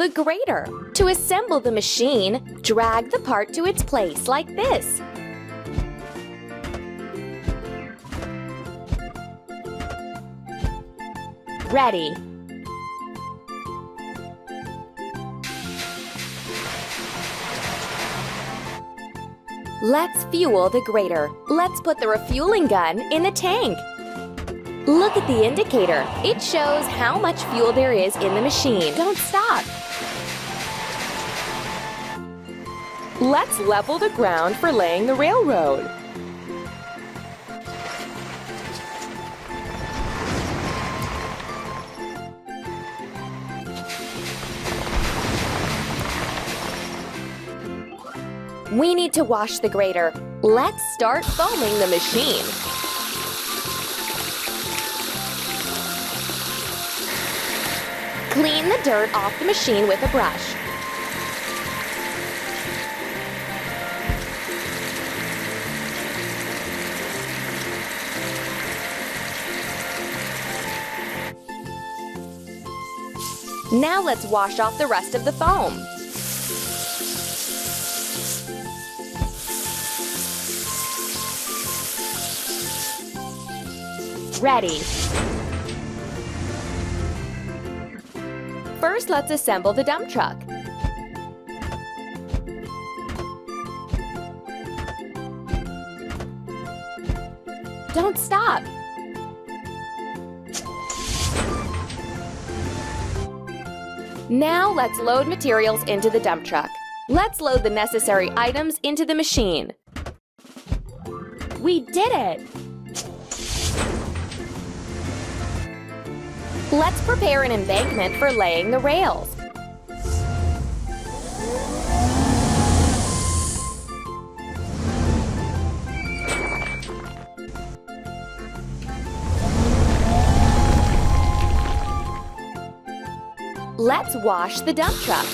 the grater. To assemble the machine, drag the part to its place like this. Ready. Let's fuel the grater. Let's put the refueling gun in the tank. Look at the indicator. It shows how much fuel there is in the machine. Don't stop. Let's level the ground for laying the railroad. We need to wash the grater. Let's start foaming the machine. Clean the dirt off the machine with a brush. Now let's wash off the rest of the foam. Ready. First, let's assemble the dump truck. Don't stop. Now let's load materials into the dump truck. Let's load the necessary items into the machine. We did it! Let's prepare an embankment for laying the rails. Let's wash the dump truck.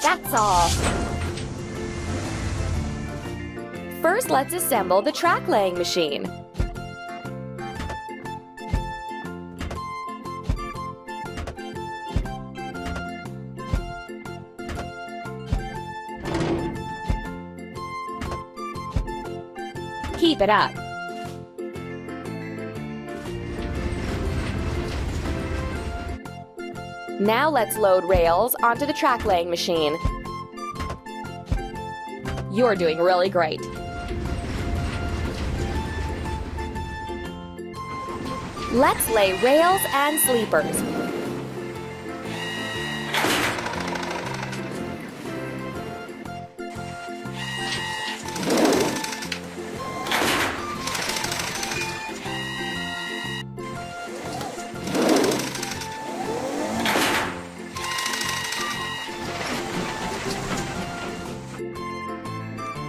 That's all. First, let's assemble the track laying machine. Keep it up. Now let's load rails onto the track laying machine. You're doing really great. Let's lay rails and sleepers.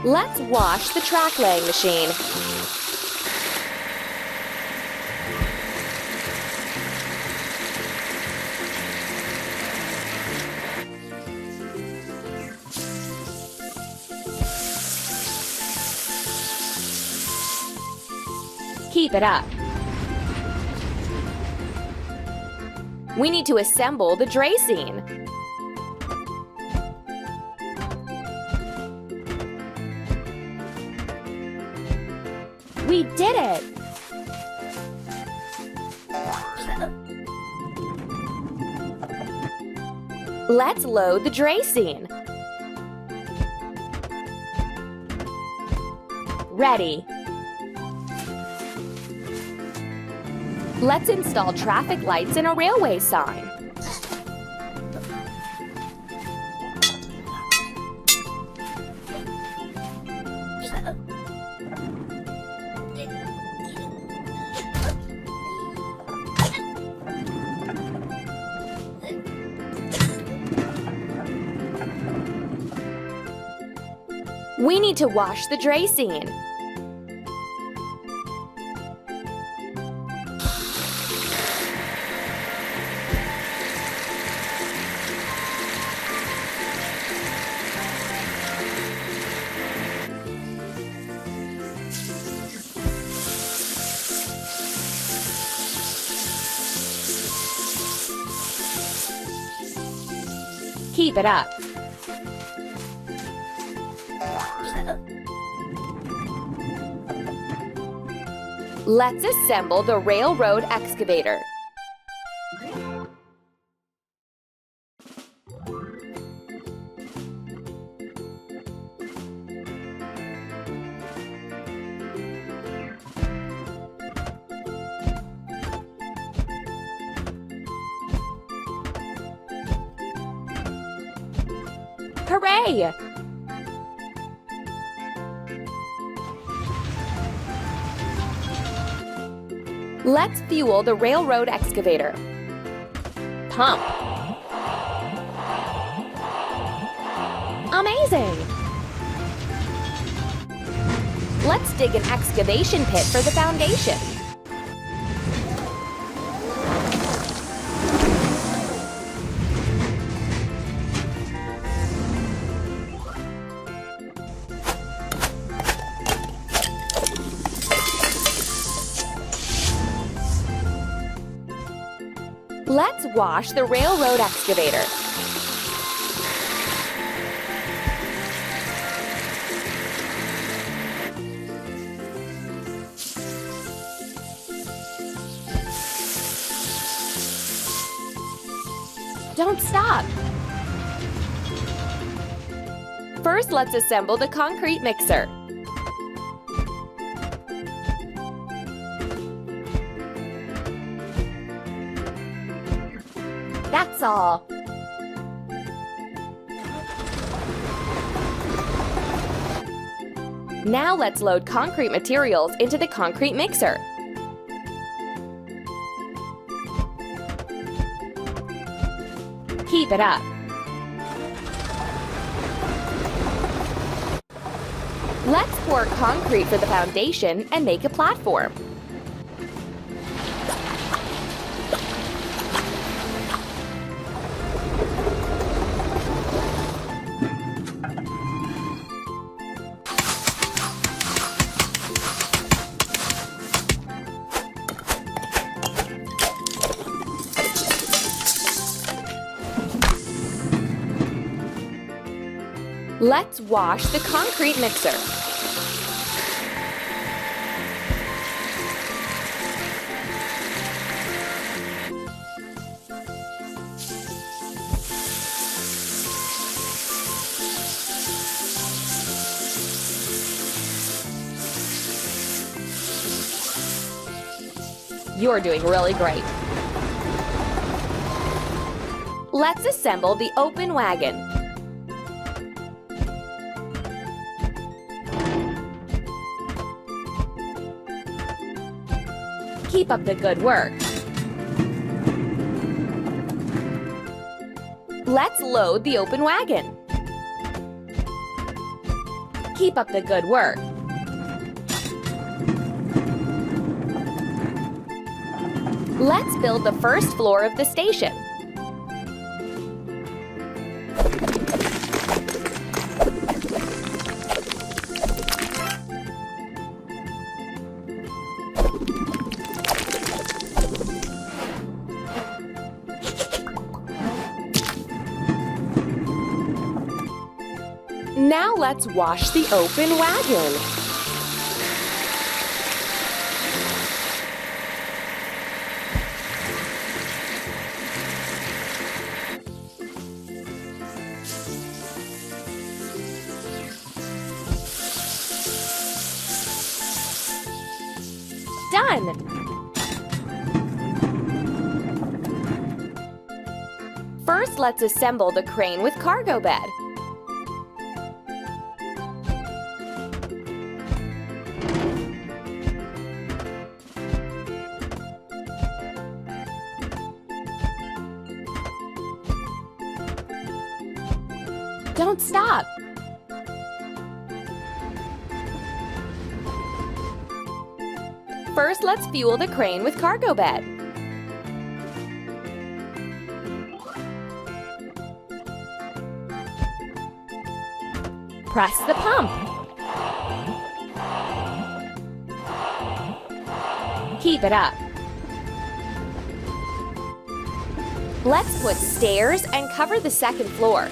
Let's wash the track laying machine. Keep it up. We need to assemble the dray scene. We did it! Let's load the dray scene. Ready. Let's install traffic lights and a railway sign. We need to wash the dray scene. Keep it up. Let's assemble the railroad excavator. Hooray! Let's fuel the railroad excavator. Pump. Amazing! Let's dig an excavation pit for the foundation. Let's wash the railroad excavator. Don't stop. First, let's assemble the concrete mixer. That's all. Now let's load concrete materials into the concrete mixer. Keep it up. Let's pour concrete for the foundation and make a platform. Let's wash the concrete mixer. You're doing really great. Let's assemble the open wagon. Keep up the good work. Let's load the open wagon. Keep up the good work. Let's build the first floor of the station. Now let's wash the open wagon. Done! First, let's assemble the crane with cargo bed. Don't stop! First, let's fuel the crane with cargo bed. Press the pump. Keep it up. Let's put stairs and cover the second floor.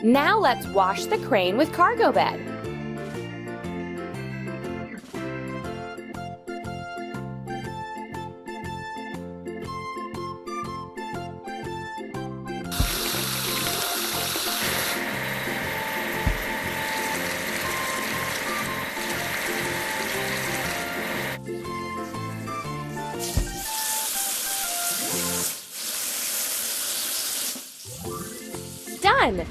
Now let's wash the crane with cargo bed. Done!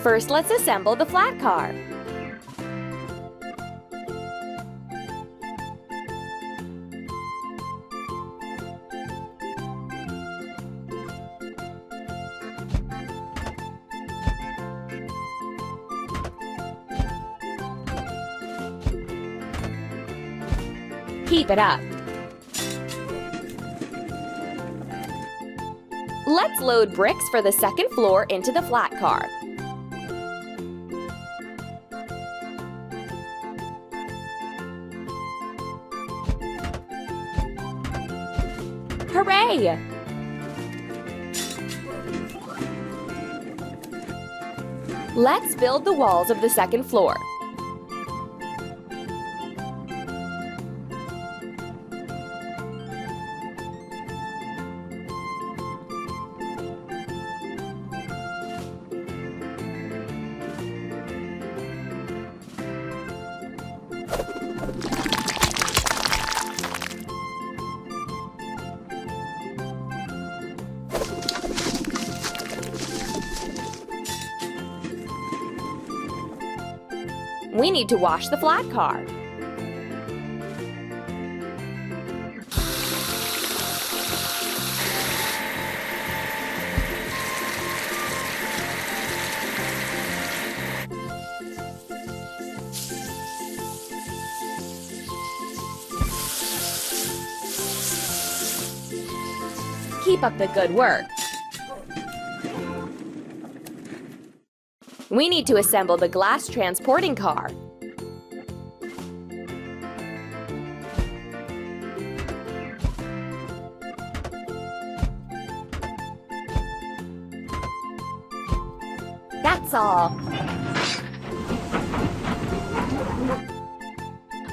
First, let's assemble the flat car. Keep it up. Let's load bricks for the second floor into the flat car. Hooray! Let's build the walls of the second floor. We need to wash the flat car. Keep up the good work. We need to assemble the glass transporting car. That's all.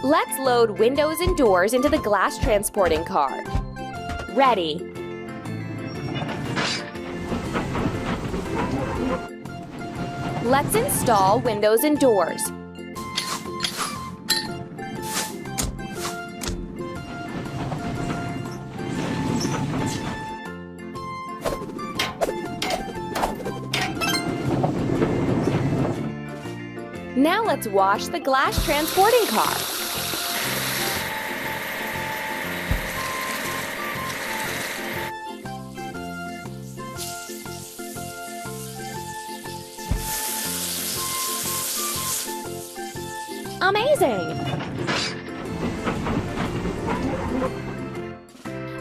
Let's load windows and doors into the glass transporting car. Ready. Let's install windows and doors. Now let's wash the glass transporting car. Amazing!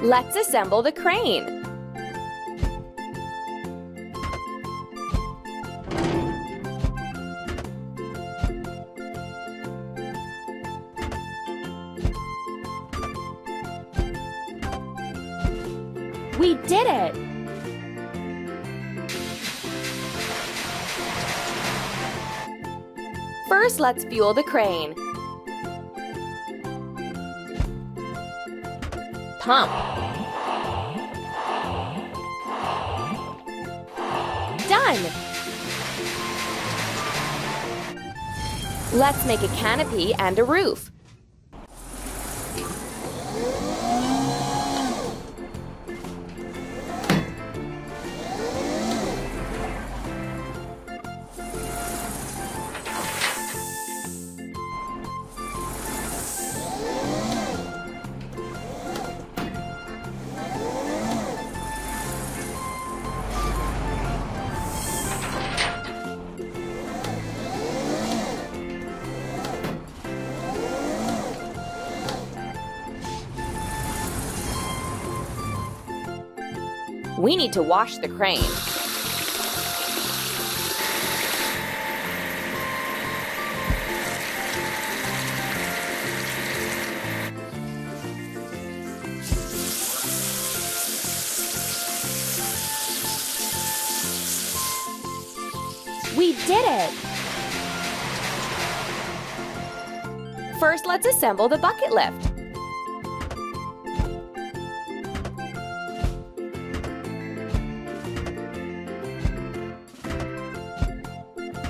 Let's assemble the crane. We did it! First, let's fuel the crane. Pump. Done! Let's make a canopy and a roof. We need to wash the crane. We did it! First, let's assemble the bucket lift.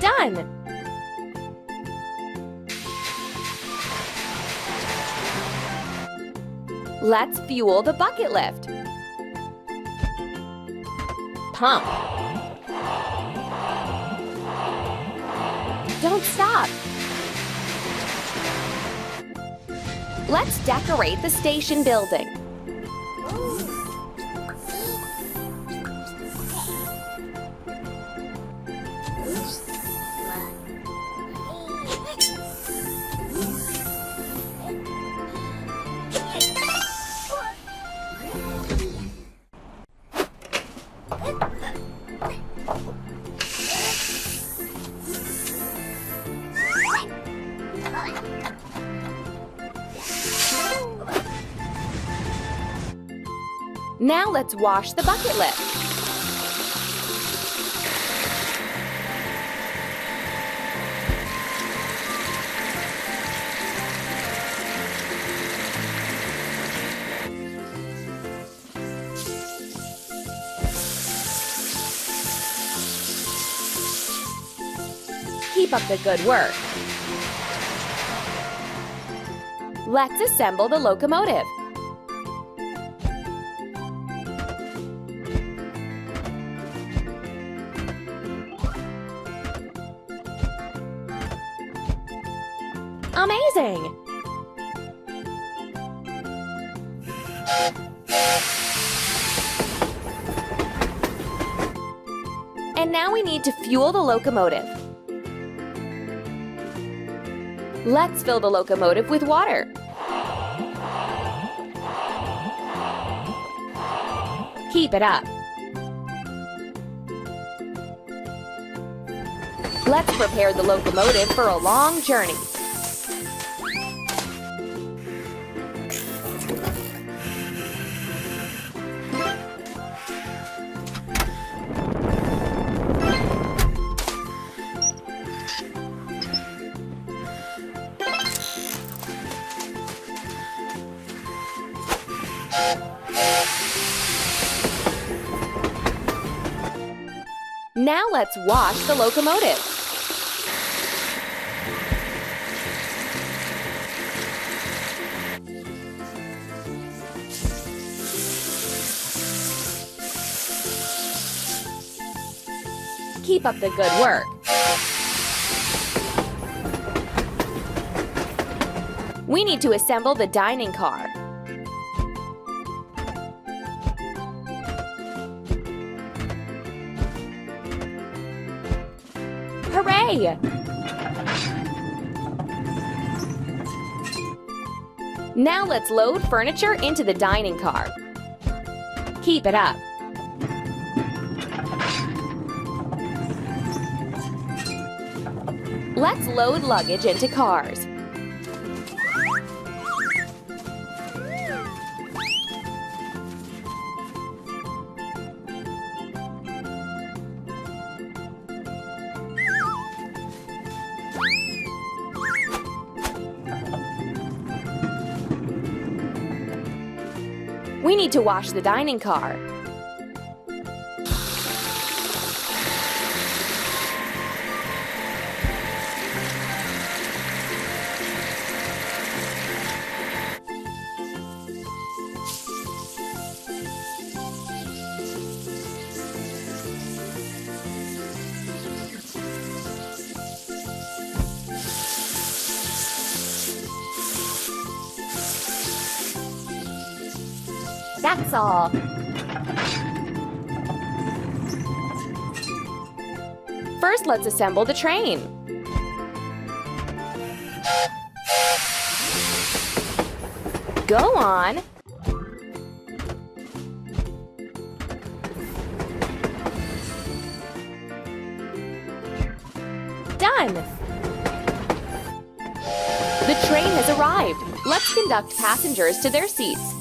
Done! Let's fuel the bucket lift. Pump. Don't stop. Let's decorate the station building. Now let's wash the bucket lift. Keep up the good work. Let's assemble the locomotive. Amazing! And now we need to fuel the locomotive. Let's fill the locomotive with water. Keep it up. Let's prepare the locomotive for a long journey. Now let's wash the locomotive. Keep up the good work. We need to assemble the dining car. Hooray! Now let's load furniture into the dining car. Keep it up. Let's load luggage into cars. We need to wash the dining car. That's all. First, let's assemble the train. Go on. on! The train has arrived. Let's conduct passengers to their seats.